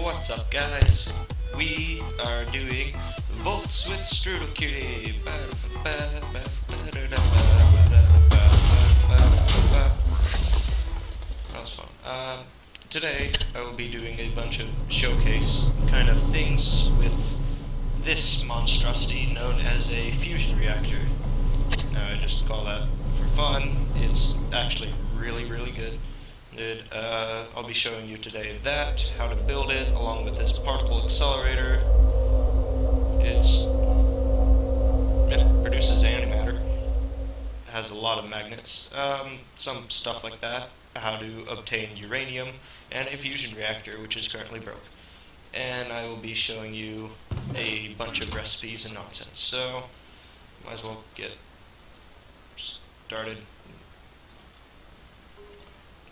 What's up, guys? We are doing Voltz with StrudelCutie. That was fun. Today I will be doing a bunch of showcase kind of things with this monstrosity known as a fusion reactor. Now I just call that for fun. It's actually really good. I'll be showing you today that, how to build it, along with this particle accelerator. It produces antimatter, has a lot of magnets, some stuff like that, how to obtain uranium, and a fusion reactor, which is currently broke. And I will be showing you a bunch of recipes and nonsense, so might as well get started.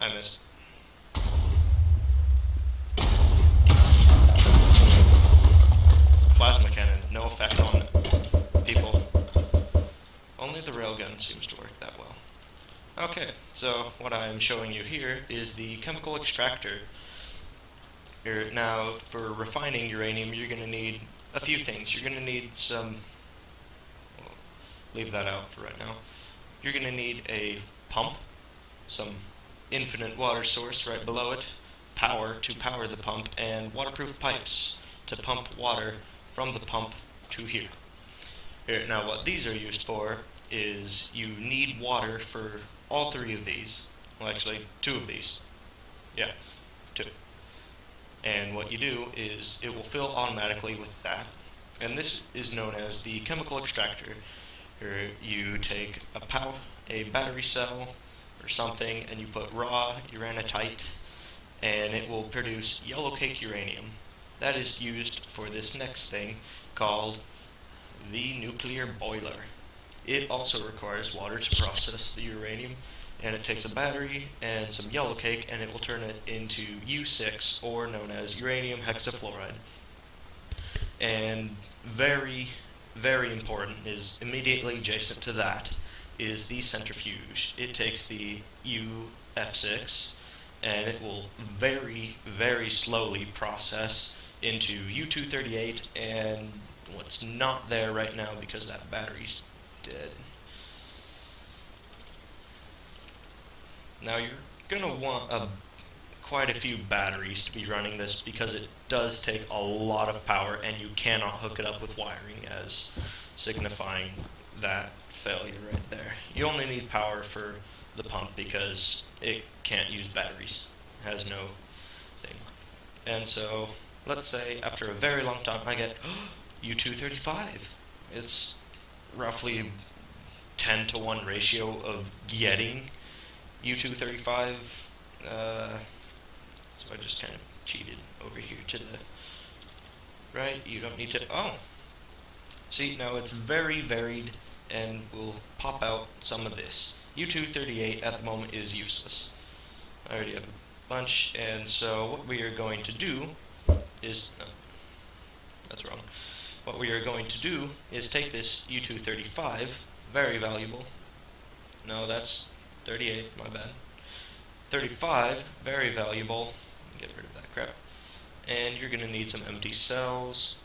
I missed. Plasma cannon, no effect on people. Only the railgun seems to work that well. Okay, so what I'm showing you here is the chemical extractor. Now, for refining uranium, you're going to need a few things. You're going to need some... Well, leave that out for right now. You're going to need a pump, some infinite water source right below it, power to power the pump, and waterproof pipes to pump water from the pump to here. Now what these are used for is you need water for all three of these. Well, actually, two of these. Yeah, two. And what you do is it will fill automatically with that. And this is known as the chemical extractor. You take a battery cell or something, and you put raw uranitite, and it will produce yellow cake uranium. That is used for this next thing called the nuclear boiler. It also requires water to process the uranium, and it takes a battery and some yellow cake, and it will turn it into U6, or known as uranium hexafluoride. And very important is immediately adjacent to that is the centrifuge. It takes the UF6 and it will very slowly process into U238 and what's not there right now because that battery's dead. Now you're gonna want quite a few batteries to be running this because it does take a lot of power and you cannot hook it up with wiring, as signifying that failure right there. You only need power for the pump because it can't use batteries. It has no thing. And so, let's say after a very long time I get U235. It's roughly 10-to-1 ratio of getting U235. So I just kind of cheated over here to the right. You don't need to... Oh! See, now it's very varied and will pop out some of this. U238 at the moment is useless. I already have a bunch, and so what we are going to do is... No, that's wrong. What we are going to do is take this U235, very valuable. No, that's 38, my bad. 35, very valuable. Get rid of that crap. And you're going to need some empty cells.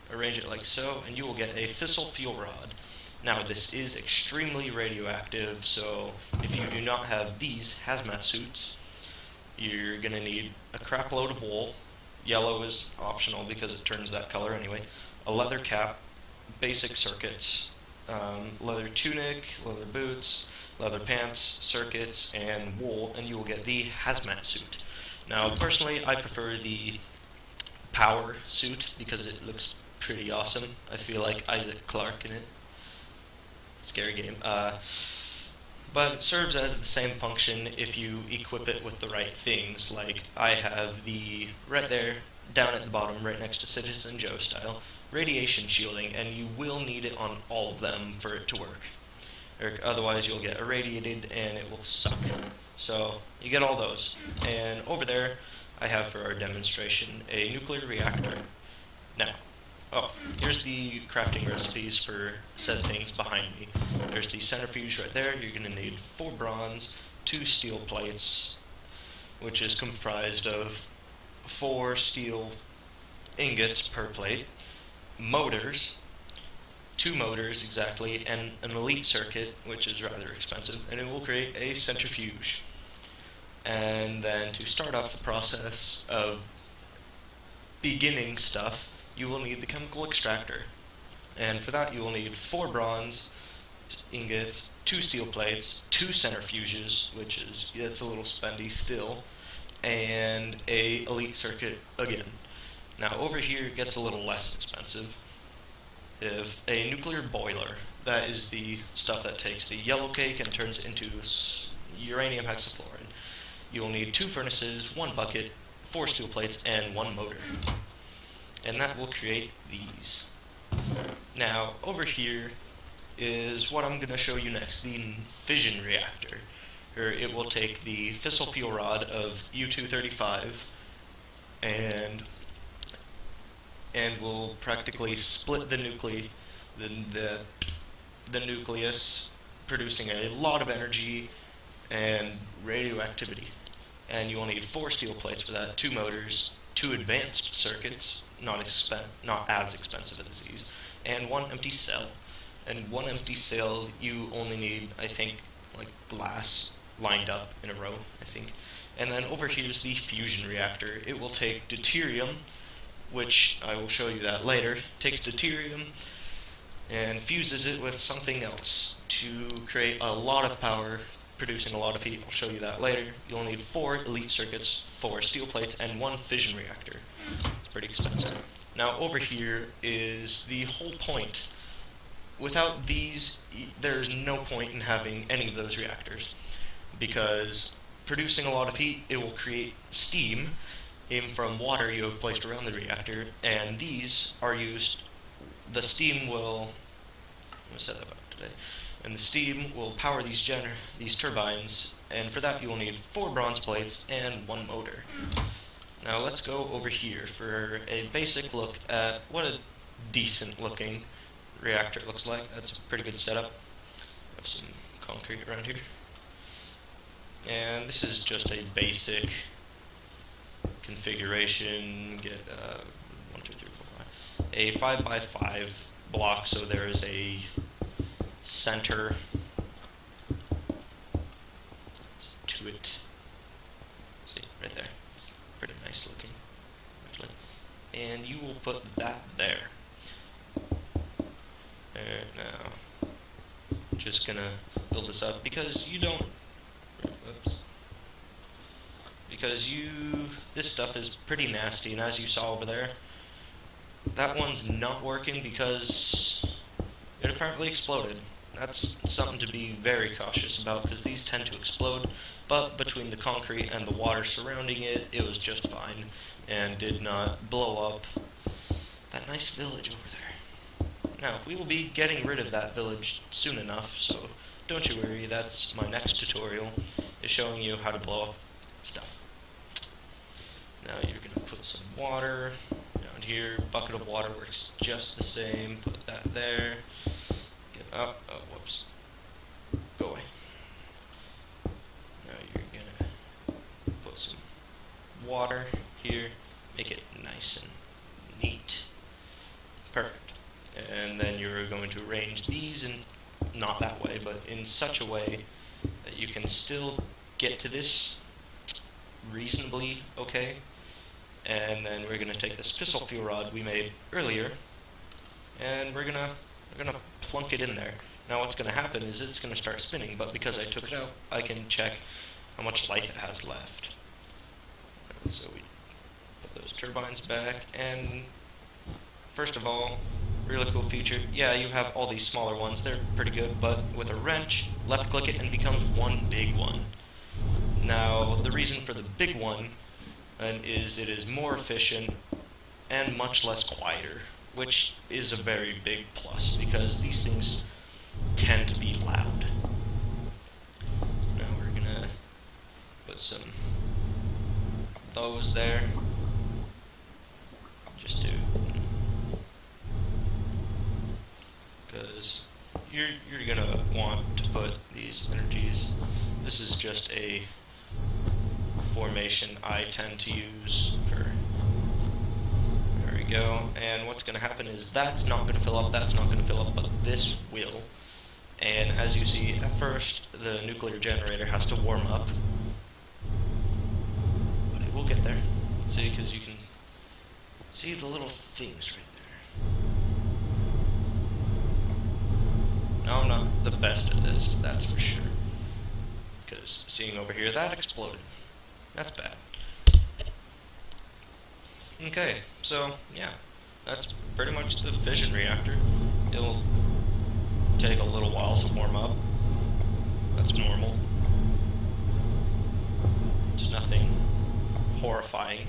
Arrange it like so, and you will get a Fisson fuel rod. Now this is extremely radioactive, so if you do not have these hazmat suits, you're going to need a crap load of wool. Yellow is optional because it turns that color anyway. A leather cap, basic circuits, leather tunic, leather boots, leather pants, circuits, and wool, and you will get the hazmat suit. Now personally I prefer the power suit because it looks pretty awesome. I feel like Isaac Clarke in it. Scary game. But it serves as the same function if you equip it with the right things. Like I have the, right there, down at the bottom, right next to Citizen Joe style, radiation shielding, and you will need it on all of them for it to work. Or otherwise you'll get irradiated and it will suck. So you get all those. And over there I have for our demonstration a nuclear reactor. Now, here's the crafting recipes for said things behind me. There's the centrifuge right there. You're going to need 4 bronze, 2 steel plates, which is comprised of 4 steel ingots per plate, motors, 2 motors exactly, and an elite circuit, which is rather expensive, and it will create a centrifuge. And then to start off the process of beginning stuff, you will need the chemical extractor. And for that you will need 4 bronze ingots, 2 steel plates, 2 centrifuges, which is, it's a little spendy still, and a elite circuit again. Now over here it gets a little less expensive. If a nuclear boiler, that is the stuff that takes the yellow cake and turns it into uranium hexafluoride. You will need 2 furnaces, 1 bucket, 4 steel plates, and 1 motor. And that will create these. Now, over here is what I'm going to show you next, the fission reactor. It will take the fissile fuel rod of U-235 and will practically split the nucleus, producing a lot of energy and radioactivity. And you will need 4 steel plates for that, 2 motors, 2 advanced circuits, not as expensive as these, and 1 empty cell. And 1 empty cell, you only need, I think, like glass lined up in a row, I think. And then over here is the fusion reactor. It will take deuterium, which I will show you that later, takes deuterium and fuses it with something else to create a lot of power, producing a lot of heat. I'll show you that later. You'll need 4 elite circuits, 4 steel plates, and 1 fission reactor. It's pretty expensive. Now over here is the whole point. Without these, there's no point in having any of those reactors, because producing a lot of heat, it will create steam from water you have placed around the reactor, and these are used, the steam will, I'm going to set that up today, and the steam will power these turbines, and for that you will need 4 bronze plates and 1 motor. Now let's go over here for a basic look at what a decent looking reactor looks like. That's a pretty good setup. I have some concrete around here. And this is just a basic configuration. Get 1, 2, 3, 4, 5. A 5 by 5 block, so there is a center to it. See, right there. It's pretty nice looking, actually. And you will put that there. Now, I'm just gonna build this up because you don't. Oops. Because this stuff is pretty nasty, and as you saw over there, that one's not working because it apparently exploded. That's something to be very cautious about, because these tend to explode, but between the concrete and the water surrounding it, it was just fine, and did not blow up that nice village over there. Now, we will be getting rid of that village soon enough, so don't you worry, that's my next tutorial, is showing you how to blow up stuff. Now you're going to put some water down here. Bucket of water works just the same. Put that there. Get up. Oh, whoops. Go away. Now you're going to put some water here. Make it nice and neat. Perfect. And then you're going to arrange these in, not that way, but in such a way that you can still get to this reasonably okay. And then we're going to take this fissile fuel rod we made earlier, and we're gonna plunk it in there. Now what's going to happen is it's going to start spinning, but because I took it out, I can check how much life it has left. So we put those turbines back, and first of all, really cool feature, yeah, you have all these smaller ones, they're pretty good, but with a wrench, left click it and it becomes one big one. Now, the reason for the big one is it is more efficient and much less quieter, which is a very big plus, because these things tend to be loud. Now we're gonna put some of those there, just to, because you're gonna want to put these energies. This is just a formation I tend to use for we go, and what's going to happen is that's not going to fill up, that's not going to fill up, but this will. And as you see, at first, the nuclear generator has to warm up. But it will get there. See, because you can see the little things right there. Now I'm not the best at this, that's for sure. Because seeing over here, that exploded. That's bad. Okay, so yeah, that's pretty much the fission reactor. It'll take a little while to warm up. That's normal. It's nothing horrifying.